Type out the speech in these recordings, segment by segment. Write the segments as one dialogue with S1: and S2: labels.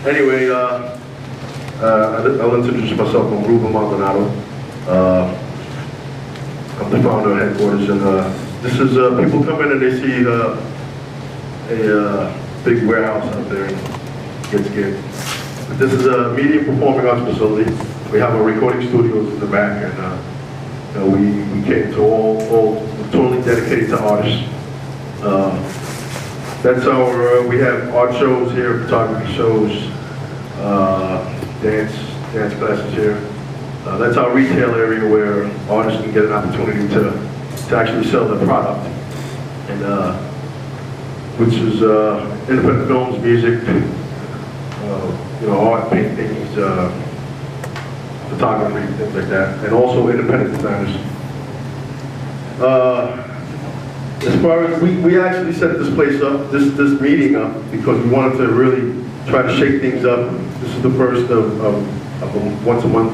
S1: Anyway, I'll introduce myself. I'm Ruben Maldonado. I'm the founder of Headquarters, and this is people come in and they see a big warehouse out there and get scared. But this is a media performing arts facility. We have our recording studios in the back, and you know, we cater to all totally dedicated to artists. That's our, we have art shows here, photography shows, dance classes here. That's our retail area where artists can get an opportunity to actually sell their product, and which is independent films, music, you know, art, paintings, photography, things like that, and also independent designers. As far as we actually set this place up, this meeting up, because we wanted to really try to shake things up. This is the first of a once a month,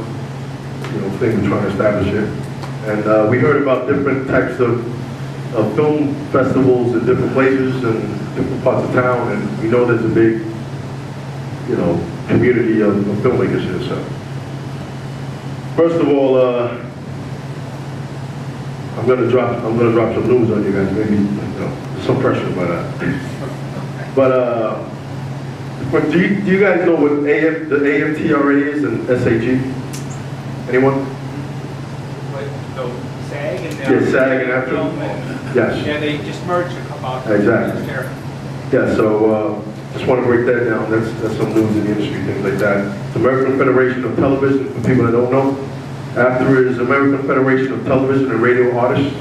S1: you know, thing we're trying to establish here. And we heard about different types of film festivals in different places and different parts of town, and we know there's a big, you know, community of filmmakers here. So, first of all, I'm gonna drop some news on you guys. Maybe, you know, some pressure, but do you guys know what the AMTRA is and SAG? Anyone?
S2: What, so SAG and
S1: yeah, SAG and after. Yes.
S2: Yeah, they just merged a couple.
S1: Exactly. Yeah. So just want to break that down. That's some news in the industry, things like that. It's American Federation of Television. For people that don't know. After is American Federation of Television and Radio Artists,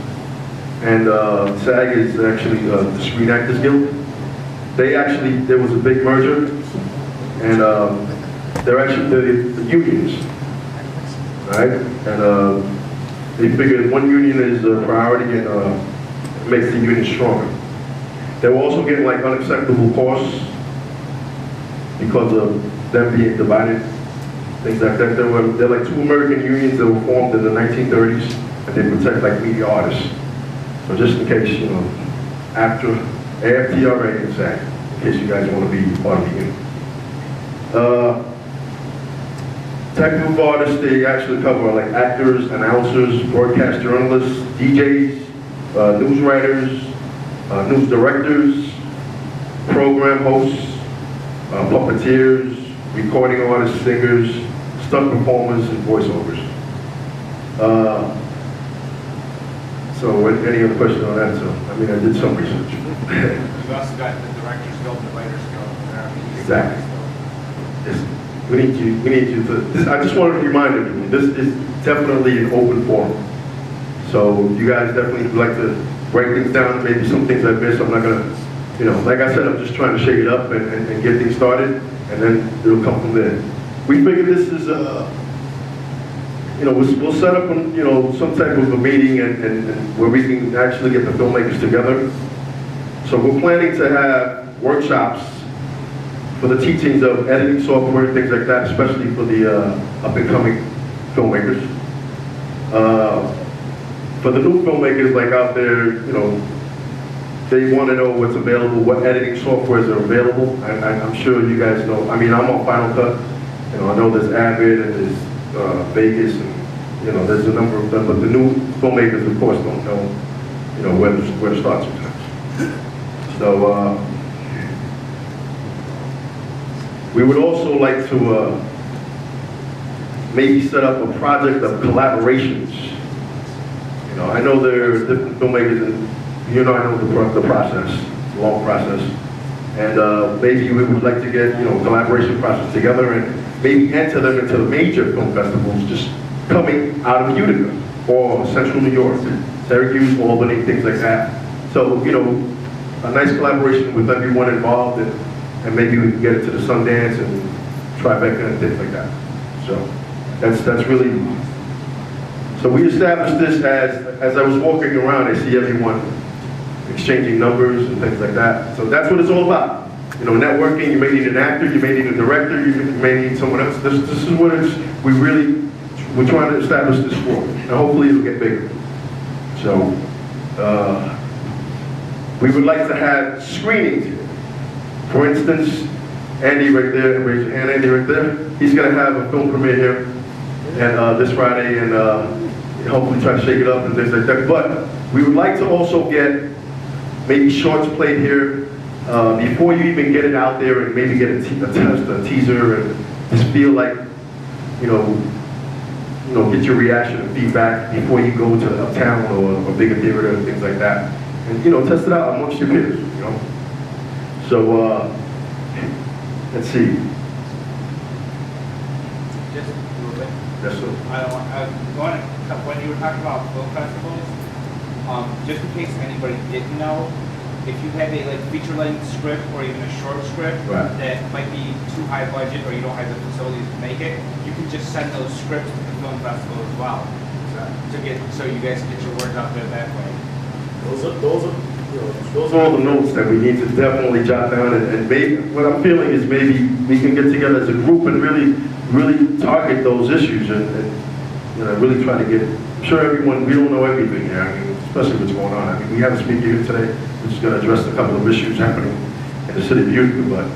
S1: and SAG is actually the Screen Actors Guild. There was a big merger, and they're the unions, right? And they figured one union is a priority and makes the union stronger. They were also getting like unacceptable costs because of them being divided. Things like that. They're like two American unions that were formed in the 1930s, and they protect like media artists. So just in case, you know, after AFTRA and SAG, in case you guys want to be part of the union. Type of artists they actually cover like actors, announcers, broadcast journalists, DJs, news writers, news directors, program hosts, puppeteers, recording artists, singers, stunt performers, and voiceovers. So any other questions on that? So, I mean, I did some research.
S2: We also got the Directors Guild, the Writers Guild.
S1: Exactly. Yes. We need you to, I just wanted to remind everyone, this is definitely an open forum. So you guys definitely would like to break things down, maybe some things I missed. I'm not gonna, you know, like I said, I'm just trying to shake it up and get things started, and then it'll come from there. We figured this is, you know, we'll set up, you know, some type of a meeting and where we can actually get the filmmakers together. So we're planning to have workshops for the teachings of editing software and things like that, especially for the up-and-coming filmmakers. For the new filmmakers like out there, you know, they want to know what's available, what editing softwares are available. I'm sure you guys know. I mean, I'm on Final Cut. You know, I know there's Avid and there's Vegas, and you know, there's a number of them. But the new filmmakers, of course, don't know, you know, where to start sometimes. So we would also like to maybe set up a project of collaborations. You know, I know there are different filmmakers, and you know, I know the process, the long process, and maybe we would like to get, you know, collaboration process together and maybe enter them into the major film festivals just coming out of Utica or Central New York, Syracuse, Albany, things like that. So, you know, a nice collaboration with everyone involved, and maybe we can get it to the Sundance and Tribeca and things like that. So that's really. So we established this as I was walking around, I see everyone exchanging numbers and things like that. So that's what it's all about. You know, networking. You may need an actor, you may need a director, you may need someone else. This is what we're trying to establish this for, and hopefully it'll get bigger. So we would like to have screenings. For instance, Andy right there, raise your hand, Andy right there. He's gonna have a film premiere here and this Friday, and hopefully try to shake it up and things like that. But we would like to also get maybe shorts played here before you even get it out there, and maybe get a teaser, and just feel like, you know, get your reaction and feedback before you go to uptown or a bigger theater and things like that, and test it out amongst your peers. So let's see.
S2: Just Ruben.
S1: Yes, sir.
S2: When you were talking about film festivals, just in case anybody didn't know, if you have a feature-length script or even a short script that might be too high budget or you don't have the facilities to make it, you can just send those scripts to the film festival as well, so you guys can get your words out there that way.
S1: Those are all the notes that we need to definitely jot down, and maybe what I'm feeling is maybe we can get together as a group and really target those issues and really try to get. I'm sure everyone, we don't know everything here. I mean, especially what's going on. I mean, we have a speaker here today who's going to address a couple of issues happening in the city of Utica, but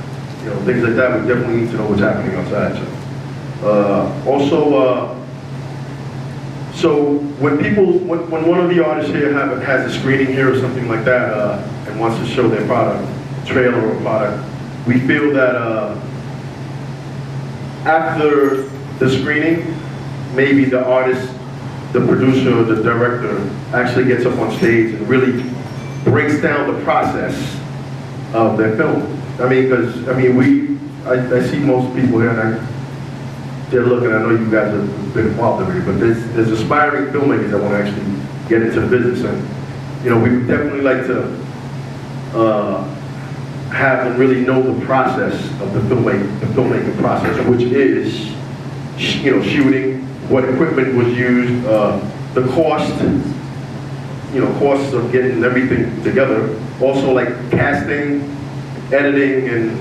S1: things like that, we definitely need to know what's happening outside. So when one of the artists here has a screening here or something like that and wants to show their product, trailer or product, we feel that after the screening, maybe the artist, the producer, or the director actually gets up on stage and really breaks down the process of their film. I mean, because I see most people here and they're looking. I know you guys have been involved already, but there's aspiring filmmakers that want to actually get into the business, and we would definitely like to have them really know the process of the filmmaking process, which is shooting, what equipment was used, the cost, costs of getting everything together. Also, like casting, editing, and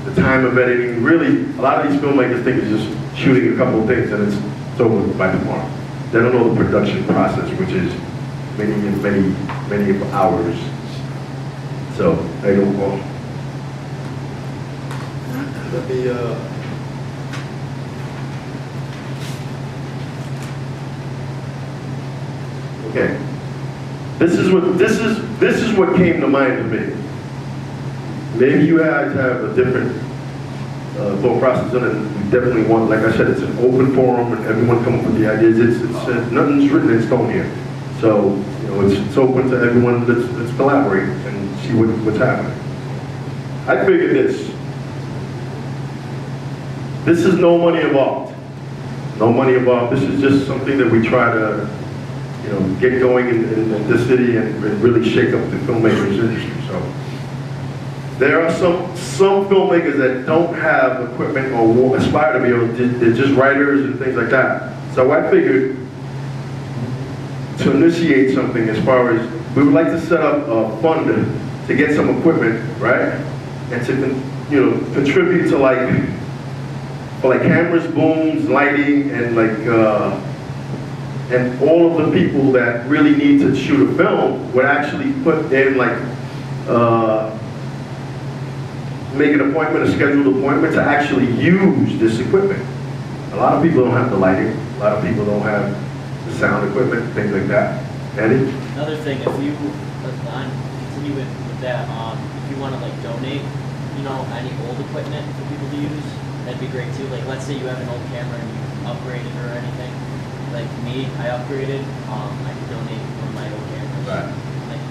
S1: the time of editing. Really, a lot of these filmmakers think it's just shooting a couple of things and it's over by tomorrow. They don't know the production process, which is many hours. So they don't know.
S3: Let me
S1: Okay. This is what came to mind to me. Maybe you guys have a different thought process on it. We definitely want, like I said, it's an open forum and everyone come up with the ideas. It's nothing's written in stone here. So it's open to everyone. Let's collaborate and see what's happening. I figured this. This is no money involved. No money involved. This is just something that we try to get going in this city and really shake up the filmmakers industry. So there are some filmmakers that don't have equipment or aspire to be able to, they're just writers and things like that. So I figured to initiate something as far as, we would like to set up a fund to get some equipment, right? And to contribute to for cameras, booms, lighting, and and all of the people that really need to shoot a film would actually put in make an appointment, a scheduled appointment to actually use this equipment. A lot of people don't have the lighting. A lot of people don't have the sound equipment, things like that. Andy?
S4: Another thing, if you continue with that, if you want to donate, any old equipment for people to use, that'd be great too. Let's say you have an old camera and you upgrade it or anything. Like me, I upgraded. I could donate one of my old cameras.
S1: Right.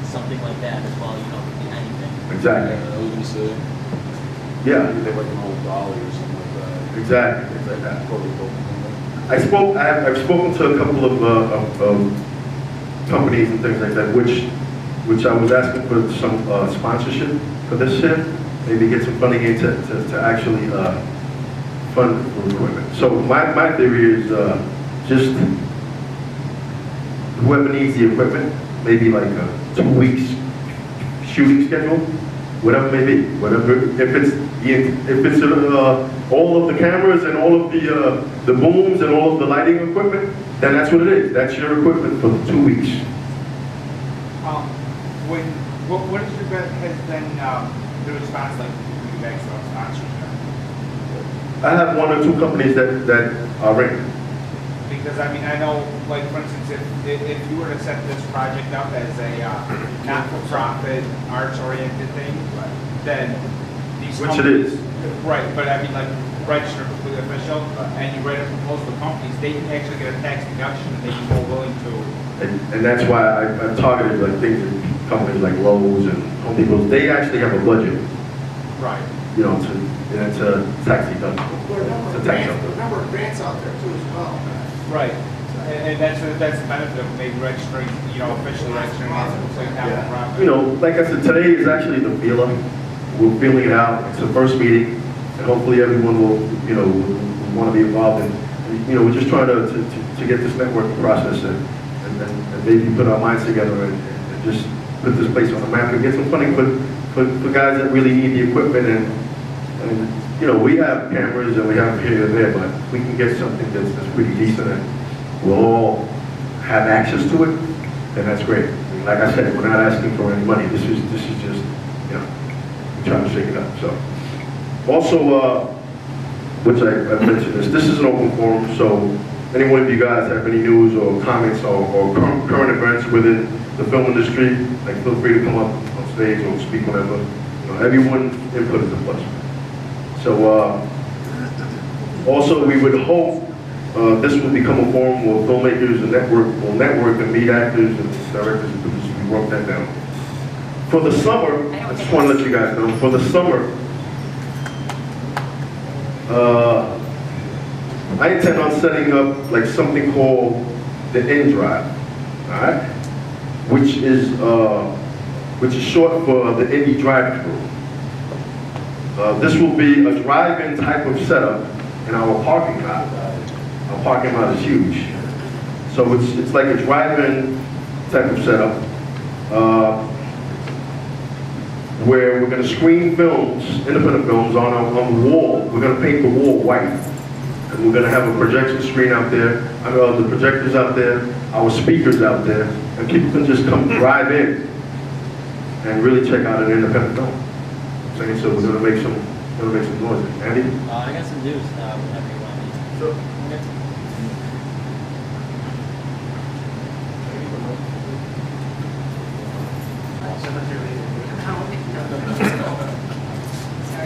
S4: Something like that as well. Could be anything.
S1: Exactly.
S3: I was gonna say.
S1: Yeah.
S3: They like an old dolly or something like that.
S1: Exactly. Things like that.
S3: Totally cool.
S1: I've spoken to a couple of companies and things like that, which I was asking for some sponsorship for this shit. Maybe get some funding in to actually fund for equipment. So my theory is just whoever needs the equipment, maybe a 2 weeks shooting schedule, whatever it may be. Whatever, if it's all of the cameras and all of the booms and all of the lighting equipment, then that's what it is. That's your equipment for 2 weeks.
S2: What is your has been the response when you guys saw sponsorship?
S1: I have one or two companies that are ringing.
S2: Because I mean, I know, like, for instance, if you were to set this project up as a not-for-profit, arts-oriented thing, then these
S1: Which it
S2: companies.
S1: is.
S2: Right, but I mean, like, registered completely official, and you write a proposal to companies, they can actually get a tax deduction, and they'd be more willing to.
S1: And that's why I targeted like things, companies like Lowe's and Home Depot, they actually have a budget,
S2: Right.
S1: you know, and it's a tax deductible.
S5: There are a number
S1: It's
S5: of
S1: a tax
S5: grants,
S1: deductible.
S5: a number of grants out there too as well.
S2: Right, and that's the benefit of maybe registering, you know, officially registering as a complete not-for-profit.
S1: You know, like I said, today is actually the feeler. We're feeling it out. It's the first meeting, and hopefully everyone will, you know, will want to be involved. And you know, we're just trying to get this networking process and maybe put our minds together and just put this place on the map and get some funding for guys that really need the equipment. And you know, we have cameras and we have here and there, but if we can get something that's pretty decent and we'll all have access to it, then that's great. I mean, like I said, we're not asking for any money. This is just, you know, we're trying to shake it up. So, also, which I mentioned this is an open forum, so any one of you guys have any news or comments or current events within the film industry, like feel free to come up on stage or speak whenever. You know, everyone's input is a plus. So, also we would hope this will become a forum where filmmakers and will network and meet actors and directors and producers. We wrote that down. For the summer, I just want to let you guys know, for the summer, I intend on setting up like something called the N Drive, all right? Which is short for the Indie Drive-Thru. This will be a drive-in type of setup in our parking lot. Our parking lot is huge. So it's like a drive-in type of setup where we're going to screen films, independent films, on the wall. We're going to paint the wall white. And we're going to have a projection screen out there, the projectors out there, our speakers out there, and people can just come drive in and really check out an independent film. So we're going to make some noise. Andy?
S4: I got some news, whenever you want me.
S1: Sure.
S4: Okay.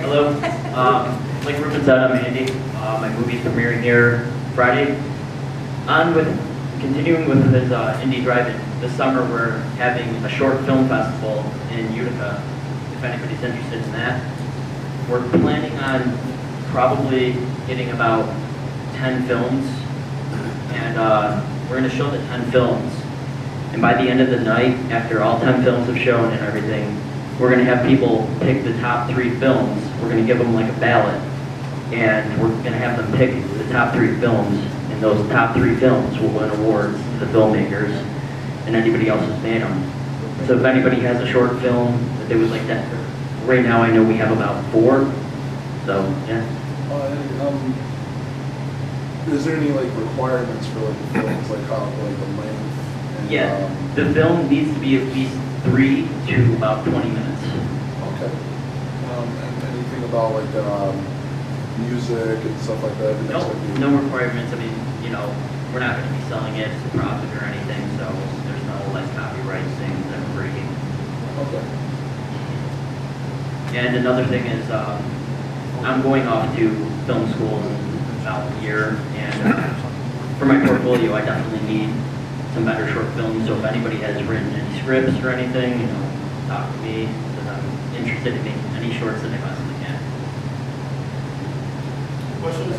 S4: Hello. Like Ruben said, I'm Andy. My movie's premiering here Friday. Continuing with this indie drive-in, this summer we're having a short film festival in Utica, if anybody's interested in that. We're planning on probably getting about 10 films, and we're going to show the 10 films. And by the end of the night, after all 10 films have shown and everything, we're going to have people pick the top 3 films. We're going to give them like a ballot, and we're going to have them pick the top 3 films, and those top 3 films will win awards to the filmmakers, and anybody else who's made them. So if anybody has a short film that they would like to, right now I know we have about 4, so yeah.
S3: Is there any like requirements for like the films, like how like the length? And,
S4: Yeah, the film needs to be at least 3 to about 20 minutes.
S3: Okay. And anything about like music and stuff like that?
S4: No requirements. I mean, you know, we're not going to be selling it as a profit or anything, so there's no like copyright things that we're breaking.
S3: Okay.
S4: And another thing is, I'm going off to film school in about a year, and for my portfolio, I definitely need some better short films. So if anybody has written any scripts or anything, you know, talk to me, because I'm interested in making any shorts that I possibly can.
S5: Questions?